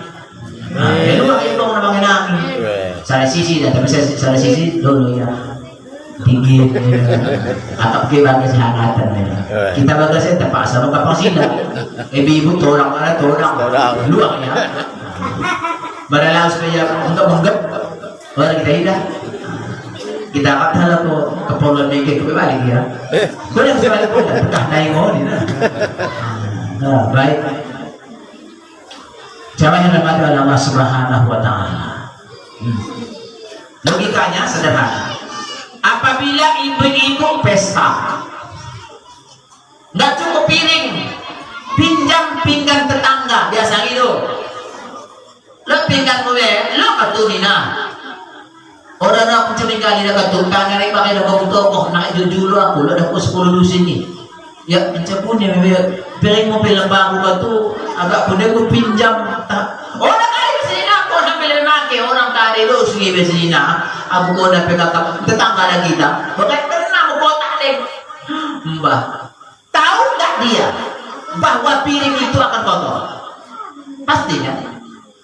Nah, ya luar itu namanya nami. Saya sisi dah, tapi saya sisi dulu ya. Tinggi atau kita bagi sehangatan ya. Kita bagi saya terpaksa mau kapal sida. Ibu tolong luar ya. Badalah supaya untuk menggep orang kita hidup. Kita katalah ko kepulauan mereka kembali ya. Kau yang sebalik pun tak naik mau ni. Nah, baik. Jamaah yang dirahmati Allah Subhanahu wa taala. Logikanya sederhana. Apabila ibu-ibu pesta, nggak cukup piring, pinjam pinggan tetangga biasa gitu. Lo pinggan gue, lo katunina. Orang aku curi kali dah katun, tangan ni pakai dah kau tokoh nak jujur aku, lo dah 10 lusin ni. Ya mencapun ya, piring mobil lembaga aku tu agak punya aku pinjam. Orang kali sini aku sambil memakai orang tadi lo sungai besina. Aku mau dapat kakak tetangga ada kita, bukan kena mau kotak deh. Mbah, tahu nggak dia bahwa piring itu akan kotor? Pastinya.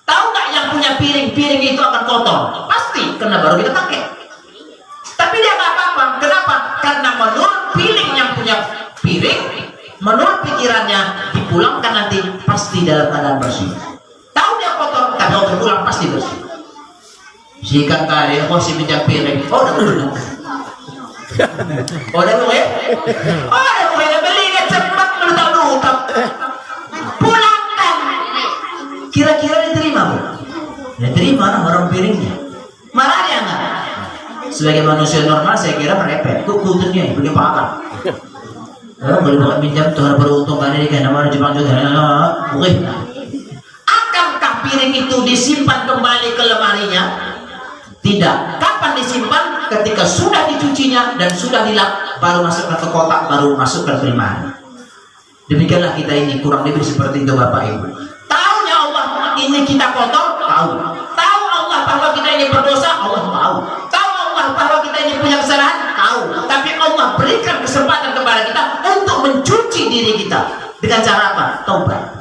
Tahu nggak yang punya piring itu akan kotor? Pasti, karena baru kita pakai. Tapi dia nggak apa-apa. Kenapa? Karena menurut piring yang punya piring, menurut pikirannya dipulangkan nanti pasti dalam keadaan bersih. Tahu dia kotor, tapi kalau terpulang pasti bersih. Sikat kali, aku si pinjam piring. Oh, udah beli. Oh, udah beli. Oh, udah beli. Beli dia cepat melutak-lutak. Pulangkan. Kira-kira diterima, Bu? Diterima orang piringnya. Marah dia nggak? Sebagai manusia normal, saya kira merepet. Kok kulturnya punya pakar. Orang boleh buat pinjam, Tuhan beruntung kali ini kayak nama Jepang juga. Oke. Akankah piring itu disimpan kembali ke lemarinya? Tidak. Kapan disimpan? Ketika sudah dicucinya dan sudah dilap, baru masukkan ke kotak, baru masukkan ke lemari. Demikianlah kita ini kurang lebih seperti itu Bapak Ibu. Tahunya Allah ini kita kotor, tahu. Tahu Allah bahwa kita ini berdosa, Allah tahu. Tahu Allah bahwa kita ini punya kesalahan, tahu. Tapi Allah berikan kesempatan kepada kita untuk mencuci diri kita dengan cara apa? Taubat.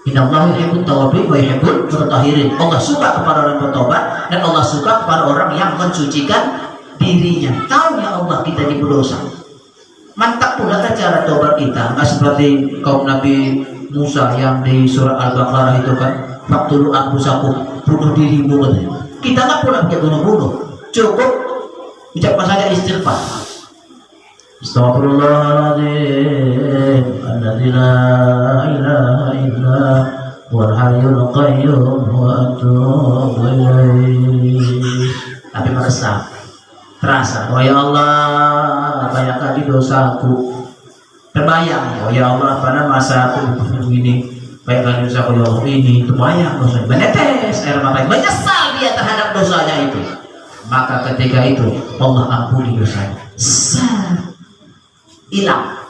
Innallaha yuhibbut tawwabin wa yuhibbul mutatahhirin. Allah suka kepada orang bertobat dan Allah suka kepada orang yang mensucikan dirinya. Tahu ya Allah kita ini berdosa. Mantap pula kan cara tobat kita. Nggak seperti kaum Nabi Musa yang di surah Al-Baqarah itu kan, faqtulu anfusakum, bunuh dirimu katanya. Kita nggak pula pakai bunuh-bunuh. Cukup ucapkan saja istighfar. Astaghfirullahaladzim alladzi la ilaha illa huwal hayyul qayyum wa atubu ilaih. Tapi meresap, terasa, oh ya Allah, banyak kali dosaku. Terbayang, oh ya Allah, pada masa aku begini, banyak kali dosaku ya Allah ini, terbayang dosa, menetes air mata, menyesal dia terhadap dosanya itu. Maka ketika itu Allah ampuni dosanya. Hilang,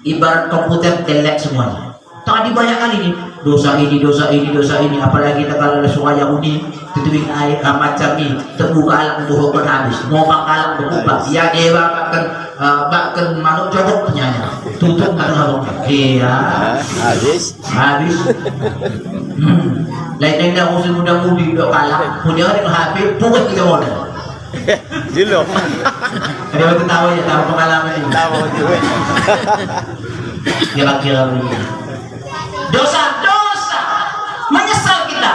ibarat komputer delete semuanya. Tadi banyak kali nih dosa ini, apalagi kita kalau ada suara Yahudi Tutuwing ay macam ni terbuka alam buho pun habis, mau bakalan berubah. Ya dewa bahkan manuk cokok penyanyi. Tutup kan habis. Iya. Habis. Lain dah musim muda mudi dok kalah. Punya orang habis pukul kita modal. Dulu. Ada waktu tahu ya tahu pengalaman ini. Tahu tu. Kira-kira begini. Dosa-dosa menyesal kita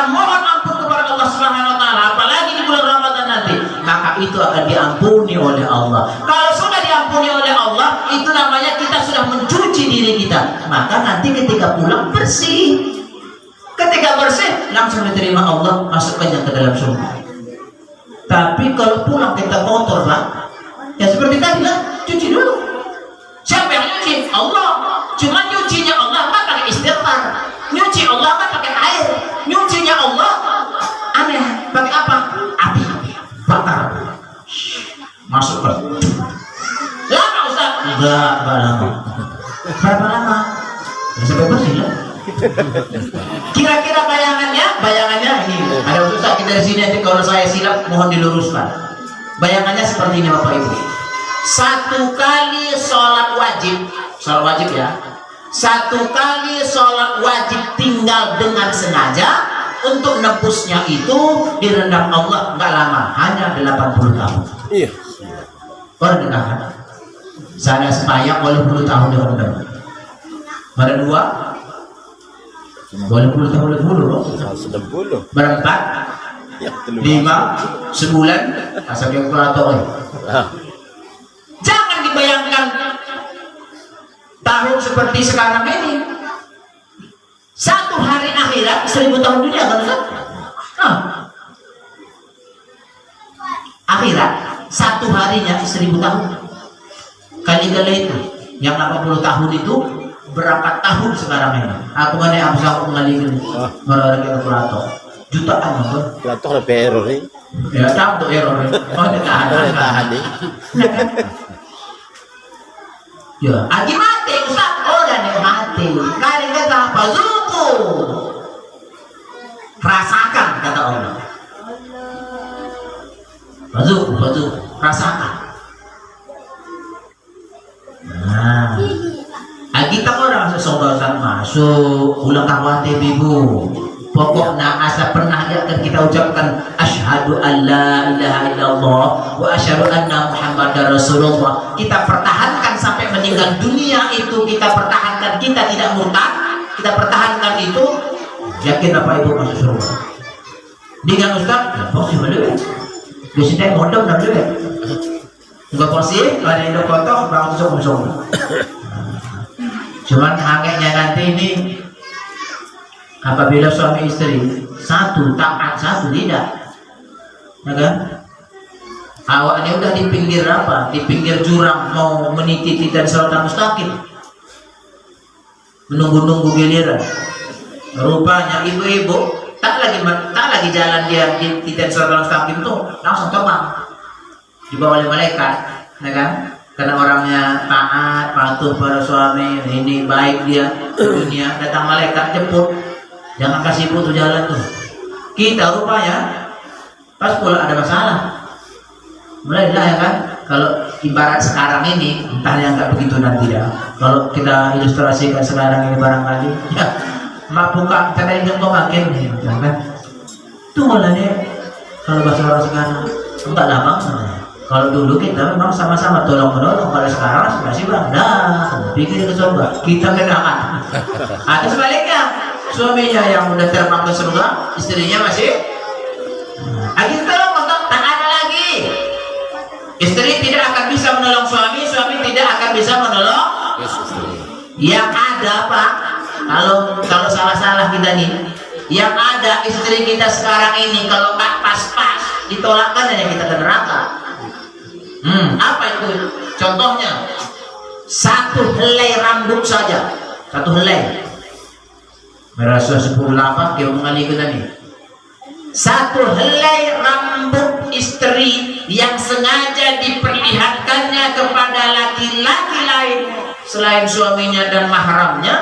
mohon ampun kepada Allah Subhanahu wa taala, apalagi di bulan Ramadan nanti, maka itu akan diampuni oleh Allah. Kalau sudah diampuni oleh Allah, itu namanya kita sudah mencuci diri kita. Maka nanti ketika pulang bersih. Ketika bersih langsung diterima Allah, masukkannya ke dalam surga. Tapi kalau pulang kita kotor, Pak, ya seperti tadi lah, cuci dulu. Siapa yang nyuci? Allah. Cuma nyucinya Allah kan pakai istighfar. Nyuci Allah kan pakai air. Nyucinya Allah aneh, pakai apa? Api bakar. Masukkan. Lama Ustaz? Enggak lama. Berapa lama? Ya, sampai bersih lah. Kira-kira bayangannya ini. Ada Ustaz kita di sini, nanti kalau saya silap mohon diluruskan. Bayangannya seperti ini Bapak Ibu. Satu kali sholat wajib ya. Satu kali sholat wajib tinggal dengan sengaja, untuk nebusnya itu direndam Allah nggak lama, hanya 80 tahun. Iya. Orang dengar kan? Saya sembahyang boleh 10 tahun direndam. Ada 2, boleh 10 tahun lebih dulu. 10. Berempat, Ya, 5, sebulan, asal yang kurator. Jangan dibayangkan tahun seperti sekarang ini. Satu hari akhirat 1000 tahun dunia kan Ustaz? Akhirat satu harinya 1000 tahun. Kali-kali itu yang 80 tahun itu berapa tahun sekarang ini? Aku mana yang bisa mengalihkan orang yang kurator jutaan itu. Kurator lebih error ni. Ya tahu tuh error. Oh Tahan ni. Ya, lagi mati Ustaz. Oh, dan mati. Kali kata apa? Zuku. Rasakan kata Allah. Zuku, rasakan. Nah, kita orang seseorang masuk, ulang khawatir ibu. Pokoknya asa pernah lihat kita ucapkan asyhadu an la ilaha illallah wa asyhadu anna muhammadar rasulullah. Kita pertahankan sampai meninggal dunia itu, kita pertahankan, kita tidak murtad, kita pertahankan itu, yakin Bapak Ibu masuk surga. Dengan Ustaz, ya pasti boleh. Di sini mondok dan boleh. Enggak pasti, kalau yang kotor bang song. Cuman hangnya nanti ini, apabila suami istri satu taat, satu tidak, ya kan? Awaknya udah di pinggir apa? Di pinggir jurang mau meniti dan siratan mustaqim, menunggu giliran. Rupanya ibu-ibu tak lagi jalan dia di titik siratan mustaqim tuh langsung terbang dibawa oleh malaikat, ya kan? Karena orangnya taat, patuh pada suami, ini baik dia dunia, datang malaikat jemput. Jangan kasih putus jalan tuh. Kita rupanya pas pula ada masalah. Mulailah ya kan. Kalau ibarat sekarang ini, entah yang nggak begitu nanti ya. Kalau kita ilustrasikan sekarang ini barangkali, ya buka cara yang kau makin, ya kan? Itu mulanya kalau bahasa orang sekarang enggak lah bang. Kalau dulu kita memang sama-sama tolong menolong. Kalau sekarang masih bang, pikir ke surga. Kita kenaan. Atau sebaliknya. Suaminya yang udah terbang ke surga, istrinya masih lagi tolong untuk tak ada lagi. Istri tidak akan bisa menolong suami, suami tidak akan bisa menolong yang ada Pak. Kalau salah-salah kita nih, yang ada istri kita sekarang ini kalau nggak pas-pas ditolakkan dan kita ke neraka. Apa itu? Contohnya satu helai rambut saja, satu helai. Merasa 10 lapak yang mengalihkan ini. Satu helai rambut istri yang sengaja diperlihatkannya kepada laki-laki lain selain suaminya dan mahramnya,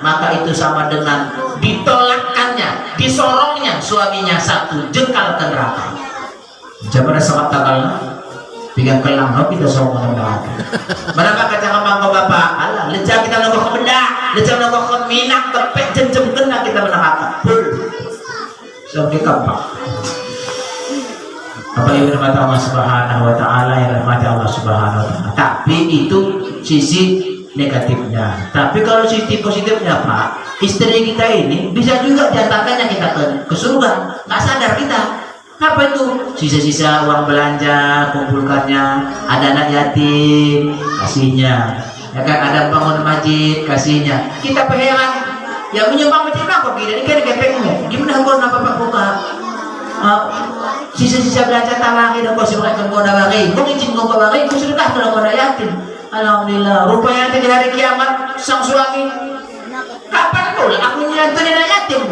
maka itu sama dengan ditolakkannya, disorongnya suaminya satu jengkal ke neraka. Jabara sahabat takal bikin kelang kita sorong ke neraka. Berapa kata kambang bapak? Allah, lecah kita nongok ke benda, lecah nongok ke minyak, kepek jencem kena kita neraka. Sampai kampang. Apa yang dirahmati Allah Subhanahu wa taala, yang dirahmati Allah Subhanahu wa taala. Tapi itu sisi negatifnya. Tapi kalau sisi positifnya Pak, istri kita ini bisa juga jatakannya kita ke surga. Nggak sadar kita. Apa itu? Sisa-sisa uang belanja kumpulkannya. Ada anak yatim, kasihnya. Ya kan, ada bangun masjid, kasihnya. Kita heran. Ya menyumbang masjid apa begini? Ini kan kepeknya. Gimana kau napa Pak buka? Sisa-sisa belanja talangi dan kau sebutkan kau dah bagi. Kau izin kau bagi, kau sudah kalau kau dah yatim. Alhamdulillah. Rupanya nanti di hari kiamat sang suami. Kapan pula aku nyantuin anak yatim?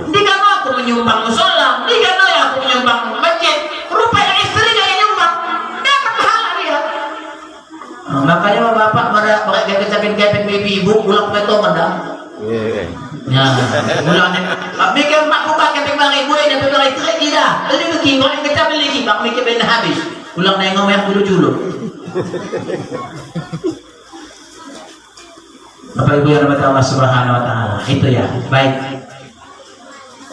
Jika aku menyumbang musola, jika aku menyumbang masjid, rupanya istrinya yang nyumbang. Dapat pahala dia. Makanya bapak pakai kecapin-kepin ibu pulang ke toman dah. Ya, bulan ni. Mikir mak buka keping bagi gue dan bagi istri kita. Beli begini, orang kita beli lagi, bak mikir benda habis. Pulang nengok yang dulu-dulu. Bapak Ibu yang dirahmati Allah Subhanahu wa taala. Itu ya. Baik.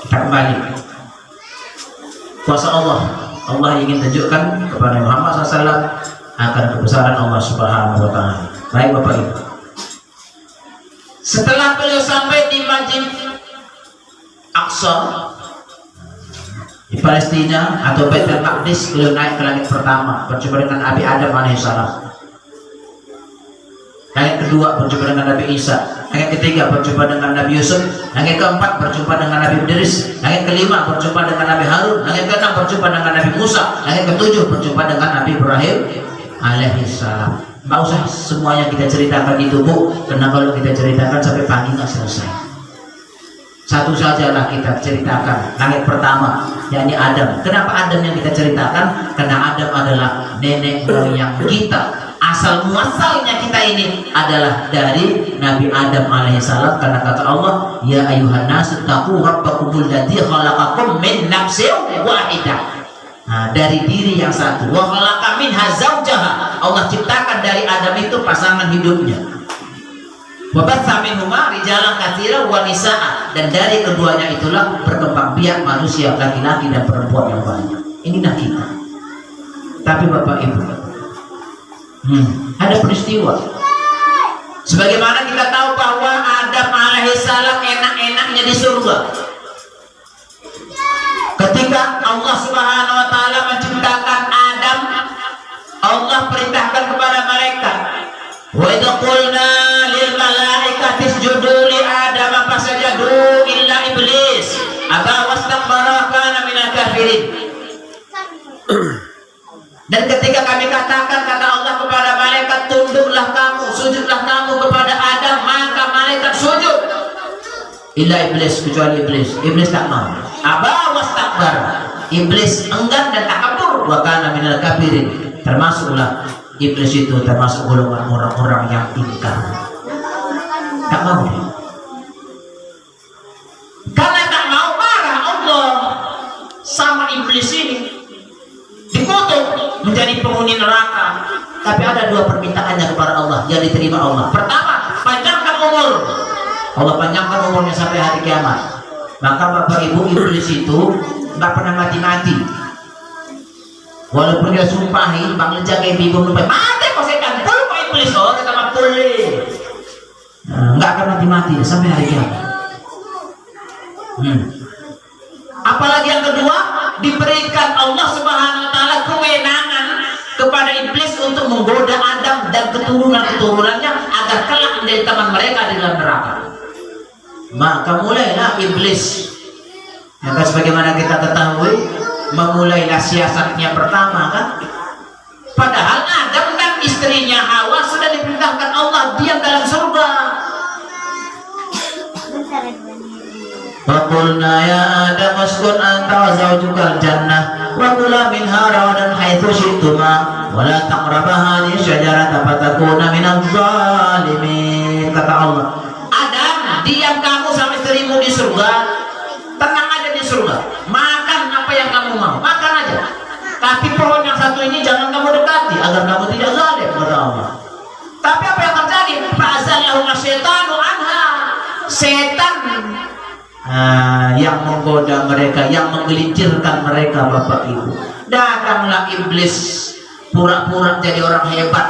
Kita kembali. Kuasa Allah. Allah ingin tunjukkan kepada Muhammad SAW akan kebesaran Allah Subhanahu wa taala. Baik Bapak Ibu. Setelah beliau sampai di Masjid Aqsa di Palestina atau Baitul Maqdis, beliau naik ke langit pertama berjumpa dengan Nabi Adam alaihissalam. Langit kedua berjumpa dengan Nabi Isa. Langit ketiga berjumpa dengan Nabi Yusuf. Langit keempat berjumpa dengan Nabi Idris. Langit kelima berjumpa dengan Nabi Harun. Langit keenam berjumpa dengan Nabi Musa. Langit ketujuh berjumpa dengan Nabi Ibrahim alaihissalam. Nggak usah semuanya kita ceritakan itu Bu, karena kalau kita ceritakan sampai pagi nggak selesai. Satu sajalah kita ceritakan. Langit pertama, yakni Adam. Kenapa Adam yang kita ceritakan? Karena Adam adalah nenek moyang kita. Asal muasalnya kita ini adalah dari Nabi Adam alaihissalam. Karena kata Allah, ya ayuhan nasu taqu rabbakumul ladzi khalaqakum min nafsin wahidah. Nah, dari diri yang satu. Wa khalaqa minha zawjaha. Allah ciptakan dari Adam itu pasangan hidupnya. Wa batsa minhuma rijalan katsiran wa nisaa. Dan dari keduanya itulah berkembang biak manusia laki-laki dan perempuan yang banyak. Inilah kita. Tapi Bapak Ibu, ada peristiwa. Sebagaimana kita tahu bahwa Adam alaihissalam enak-enaknya di surga. Ketika Allah Subhanahu wa taala menciptakan Adam, Allah perintahkan kepada malaikat, wa idza qulna lil malaikati isjudu li Adam fasajadu illa iblis aba wastakbara kana minal kafirin. Dan ketika kami katakan, kata Allah kepada malaikat, tunduklah kamu, sujudlah kamu kepada Adam, maka malaikat sujud. Illa iblis, kecuali iblis. Iblis tak mau. Aba wastakbar. Iblis enggan dan takabur. Wa kana minal kafirin. Termasuklah iblis itu termasuk golongan orang-orang yang ingkar. Tak mau. Karena tak mau, marah Allah sama iblis ini. Dikutuk menjadi penghuni neraka. Tapi ada dua permintaannya kepada Allah yang diterima Allah. Pertama, panjangkan umur. Allah panjangkan umurnya sampai hari kiamat. Maka Bapak Ibu, iblis itu nggak pernah mati-mati. Walaupun dia sumpahi, bang jaga ibu lupa mati kok setan. Kalau Pak iblis kata mak boleh. Nggak akan mati-mati sampai hari kiamat. Apalagi yang kedua, diberikan Allah Subhanahu wa taala kewenangan kepada iblis untuk menggoda Adam dan keturunan-keturunannya agar kelak menjadi teman mereka di dalam neraka. Maka mulailah iblis, maka sebagaimana kita ketahui, memulailah siasatnya pertama kan. Padahal Adam dan istrinya Hawa sudah diperintahkan Allah diam dalam surga. Faqulna ya Adam uskun anta wa zawjukal jannah wa kula minha ragadan haitsu syi'tuma wa la taqrabu hadhihi syajarata fatakuna minadh dhalimin. Kata Allah, Adam diam kamu sama istrimu di surga, tenang aja di surga, makan apa yang kamu mau, makan aja. Tapi pohon yang satu ini jangan kamu dekati agar kamu tidak zalim kepada Allah. Tapi apa yang terjadi? Fa'azallahuma syaitanu anha. Setan yang menggoda mereka, yang menggelincirkan mereka, Bapak Ibu. Datanglah iblis pura-pura jadi orang hebat.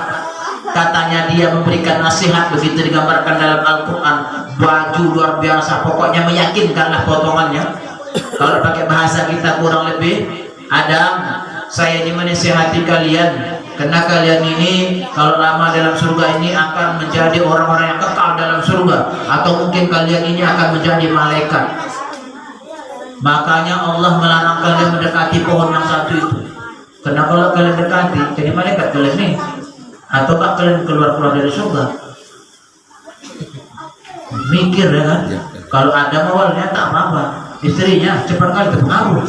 Katanya dia memberikan nasihat, begitu digambarkan dalam Al-Quran, baju luar biasa, pokoknya meyakinkanlah potongannya. Kalau pakai bahasa kita kurang lebih, Adam, saya ini menasihati kalian, karena kalian ini kalau lama dalam surga ini akan menjadi orang-orang yang kekal dalam surga, atau mungkin kalian ini akan menjadi malaikat. Makanya Allah melarang kalian mendekati pohon yang satu itu, karena kalau kalian dekati jadi malaikat kalian nih, ataukah kalian keluar dari surga. Mikir ya kan, kalau ada awalnya tak apa-apa, istrinya cepat kali terpengaruh.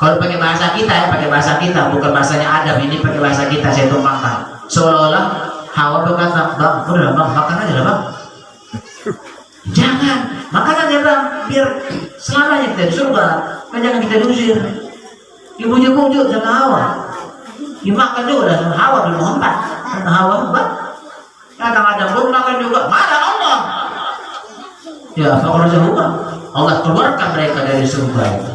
Kalau pakai bahasa kita ya, pakai bahasa kita, bukan bahasanya Adam, ini pakai bahasa kita, saya tumpangkan. Seolah-olah Hawa berkata, bang, udah bang, makan aja lah bang. Jangan, makan aja bang, biar selamanya kita di surga. Kan jangan kita diusir. Dibujuk-bujuk sama Hawa. Dimakan juga sama Hawa di Muhammad. Karena Hawa mbak, kadang Adam pun makan juga. Mana Allah? Ya, Allah keluarkan mereka dari surga itu.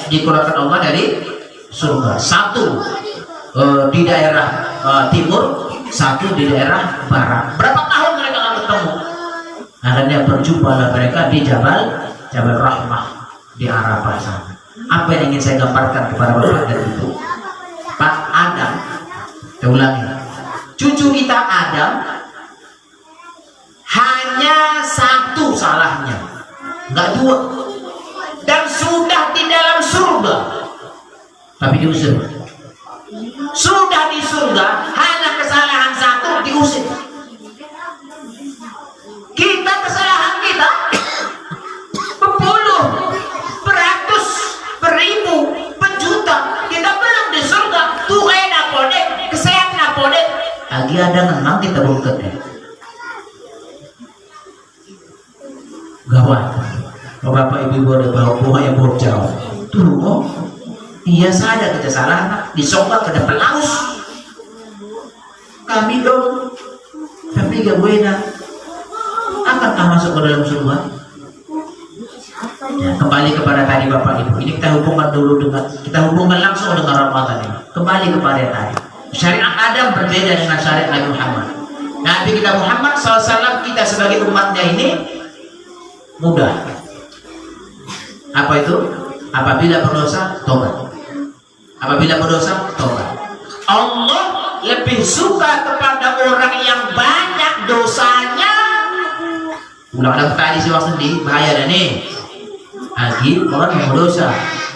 Dikeluarkan Allah dari surga. Satu di daerah timur, satu di daerah barat. Berapa tahun mereka akan bertemu? Akhirnya berjumpalah mereka di Jabal Rahmah di Arafah sana. Apa yang ingin saya gambarkan kepada Bapak dan Ibu? Pak Adam, saya ulangi, cucu kita Adam hanya satu salahnya, nggak dua. Dan sudah di dalam surga, tapi diusir. Sudah di surga, hanya kesalahan satu, diusir. Kita kesalahan kita berpuluh, beratus, beribu, berjuta. Kita belum di surga. Tuhan apode, kesehatan apode. Lagi ada menang kita bungkut ya. Gawat. Oh, Bapak Ibu ada bawa buah yang buruk jauh. Tuh, oh, iya saja kita salah. Disongkak ke depan laus. Kami dong, tapi gak buena. Akankah masuk ke dalam surga? Ya, kembali kepada tadi Bapak Ibu. Ini kita hubungkan dulu dengan, kita hubungkan langsung dengan Ramadan ini. Kembali kepada tadi. Syariat Adam berbeda dengan syariat Nabi Muhammad. Nabi kita Muhammad SAW, kita sebagai umatnya ini mudah. Apa itu? Apabila berdosa, tobat. Apabila berdosa, tobat. Allah lebih suka kepada orang yang banyak dosanya. Ulang-ulang tadi si waktu bahaya dah nih. Lagi orang yang berdosa,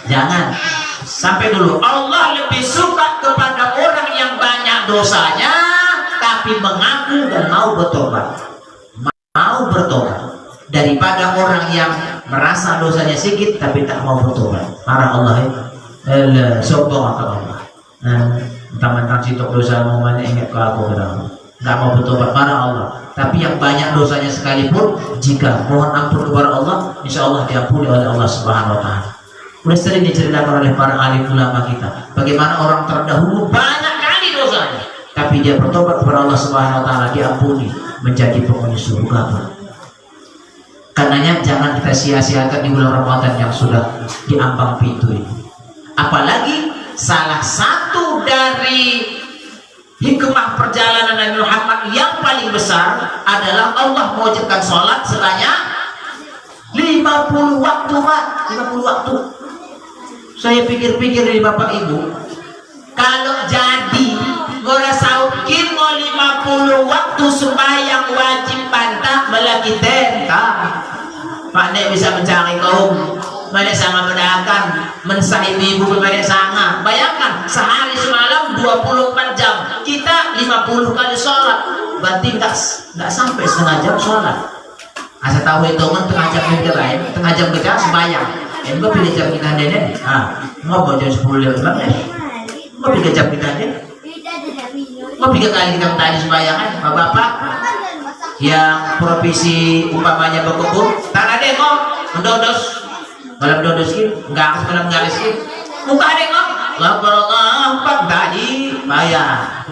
jangan sampai dulu. Allah lebih suka kepada orang yang banyak dosanya, tapi mengaku dan mau bertobat. Mau bertobat daripada orang yang merasa dosanya sedikit tapi tak mau bertobat. Marah Allah ya. Sombong akan Allah. Mentang-mentang sitok dosa mau mana ingat ke aku berapa. Nggak mau bertobat, marah Allah. Tapi yang banyak dosanya sekalipun, jika mohon ampun kepada Allah, insya Allah diampuni oleh Allah Subhanahu Wa Taala. Sudah sering diceritakan oleh para alim ulama kita, bagaimana orang terdahulu banyak kali dosanya, tapi dia bertobat kepada Allah Subhanahu Wa Taala, diampuni, menjadi penghuni surga. Karenanya jangan kita sia-siakan di bulan Ramadan yang sudah di ambang pintu ini. Apalagi salah satu dari hikmah perjalanan Nabi Muhammad yang paling besar adalah Allah mewajibkan sholat sebanyak 50 waktu, Pak. 50 waktu. Saya pikir-pikir dari Bapak Ibu, kalau jadi gora saukin mau 50 waktu sembahyang wajib pantah melaki tenta. Pak Nek bisa mencari kaum, Nek sangat mendakan, mensahibi ibu Nek sangat. Bayangkan sehari semalam 24 jam, kita 50 kali sholat, berarti nggak sampai setengah jam sholat. Asa tahu itu kan tengah jam kita lain, tengah jam kita sembahyang. Yang gue pilih jam kita nenek, mau jam 10:15, mau pilih jam kita nenek. Mau 3 kali kita tadi sembahyang kan, bapak-bapak. yang profesi umpamanya berkebun, tanah dengok, mendodos, malam dodos ini, enggak harus malam garis ini, muka dengok, lapar tadi, bayar.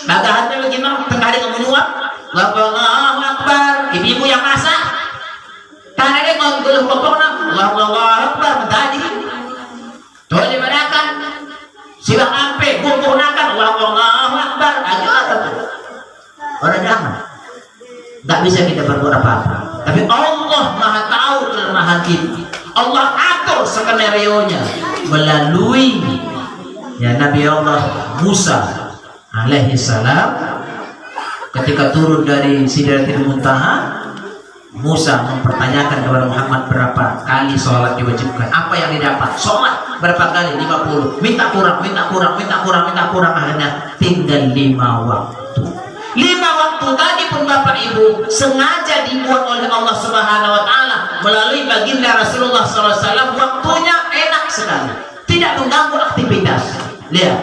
Dagahannya bagaimana? Tengah dengok menyuap, lapar, ibu-ibu yang masak, tanah dengok, geluh pokoknya, lapar tadi, tuh dimanakan, silang ampe, kumpulnakan, lapar, aja orang jangan. Gak bisa kita berbuat apa-apa, tapi Allah Maha tahu kelemahan kita. Allah atur skenario-nya melalui ya Nabi Allah Musa alaihi salam ketika turun dari Sidratil Muntaha. Musa mempertanyakan kepada Muhammad berapa kali sholat diwajibkan, apa yang didapat. Sholat berapa kali? 50. Minta kurang, akhirnya tinggal 5 waktu. 5 waktu tadi pun Bapak Ibu sengaja dibuat oleh Allah Subhanahu wa Ta'ala melalui baginda Rasulullah SAW. Waktunya enak sekali, tidak mengganggu aktivitas. Lihat,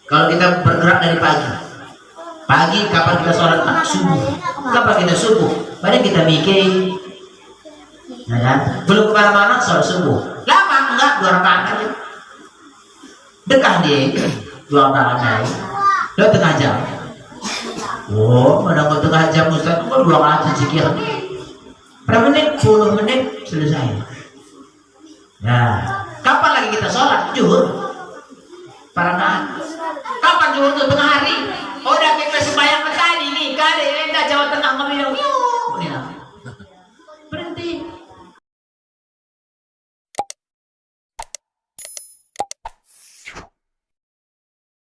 kalau kita bergerak dari pagi kapan kita sholat? Subuh. Kapan kita subuh? Padahal kita mikir, ya kan? Belum kemana-mana sholat subuh. Lama enggak? 2 rakaat aja. Dekah dia 2 rakaat aja. 2 tengah jam. Oh, pada waktu tengah jam Ustaz, kok 2 rakaat zikir? Berapa menit? 10 menit selesai. Nah, kapan lagi kita sholat? Zuhur. Para rakaat. Kapan zuhur itu? Tengah hari.